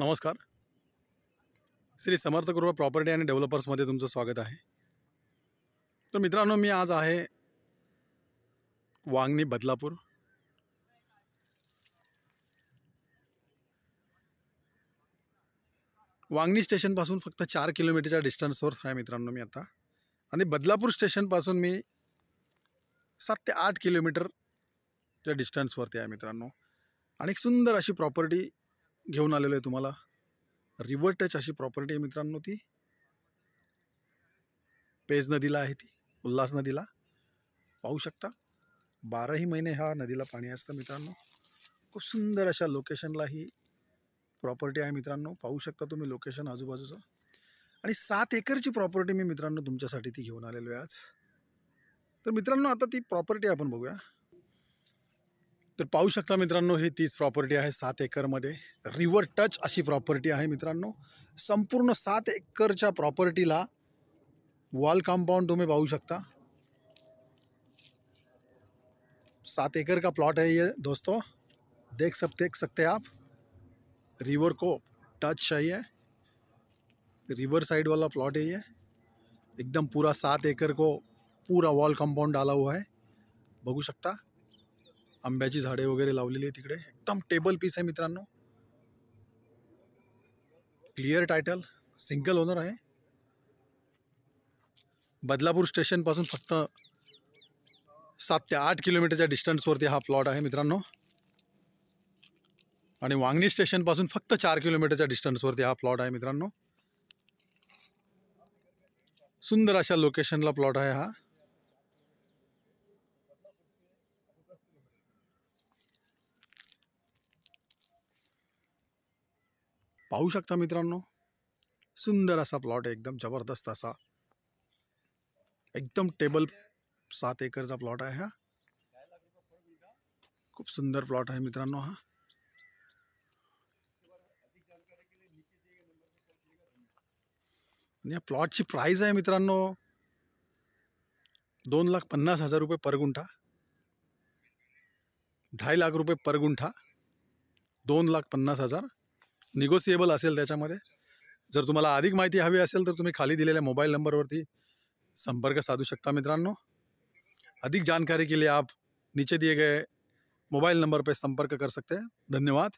नमस्कार. श्री समर्थ कृपा प्रॉपर्टी आणि डेव्हलपर्समध्ये तुमचं स्वागत आहे. तर मित्रांनो, मी आज आहे वांगणी बदलापूर. वांगणी स्टेशनपासून फक्त 4 किलोमीटरच्या डिस्टन्सवर आहे मित्रांनो मी आता. आणि बदलापूर स्टेशनपासून मी 7 ते 8 किलोमीटरच्या डिस्टन्सवरती आहे मित्रांनो. आणि एक सुंदर अशी प्रॉपर्टी घेऊन आलेलो आहे तुम्हाला. रिव्हर टच अशी प्रॉपर्टी आहे मित्रांनो. ती पेज नदीला आहे, ती उल्हास नदीला पाहू शकता. 12ही महिने ह्या नदीला पाणी असतं मित्रांनो. खूप सुंदर अशा लोकेशनला ही प्रॉपर्टी आहे मित्रांनो. पाहू शकता तुम्ही लोकेशन आजूबाजूचं. आणि 7 एकरची प्रॉपर्टी मी मित्रांनो तुमच्यासाठी ती घेऊन आलेलो आहे आज. तर मित्रांनो, आता ती प्रॉपर्टी आपण बघूया. तर पाहू शकता मित्रांनो, ही तीच प्रॉपर्टी आहे 7 एकरमध्ये. रिव्हर टच अशी प्रॉपर्टी आहे मित्रांनो. संपूर्ण 7 एकरच्या प्रॉपर्टीला वॉल कंपाउंड तुम्ही पाहू शकता. 7 एकड़ का प्लॉट है ये दोस्तों, देख सकते आप. रिवर को टच चाहिए, रिवर साइड वाला प्लॉट है ये. एकदम पूरा 7 एकड़ को पूरा वॉल कंपाउंड डाला हुआ है. बघू शकता आंब्याची झाडे वगैरे लावलेली आहे तिकडे. एकदम टेबल पीस आहे मित्रांनो. क्लिअर टायटल, सिंगल ओनर आहे. बदलापूर स्टेशनपासून फक्त 7 ते 8 किलोमीटरच्या डिस्टन्सवरती हा प्लॉट आहे मित्रांनो. आणि वांगणी स्टेशनपासून फक्त 4 किलोमीटरच्या डिस्टन्सवरती हा प्लॉट आहे मित्रांनो. सुंदर अशा लोकेशनला प्लॉट आहे हा. पाहू शकता मित्रांनो, सुंदर असा प्लॉट आहे, एकदम जबरदस्त असा. एकदम टेबल 7 एकरचा प्लॉट आहे हा. खूप सुंदर प्लॉट आहे मित्रांनो हा. आणि या प्लॉटची प्राइस आहे मित्रांनो 2,50,000 रुपये पर गुंठा. 2.5 लाख रुपये पर गुंठा. 2,50,000 निगोसिएबल असेल त्याच्यामध्ये. जर तुम्हाला अधिक माहिती हवी असेल तर तुम्ही खाली दिलेल्या मोबाईल नंबरवरती संपर्क साधू शकता मित्रांनो. अधिक जानकारी के लिए आप नीचे दिए गए मोबाइल नंबर पर संपर्क कर सकते हैं. धन्यवाद.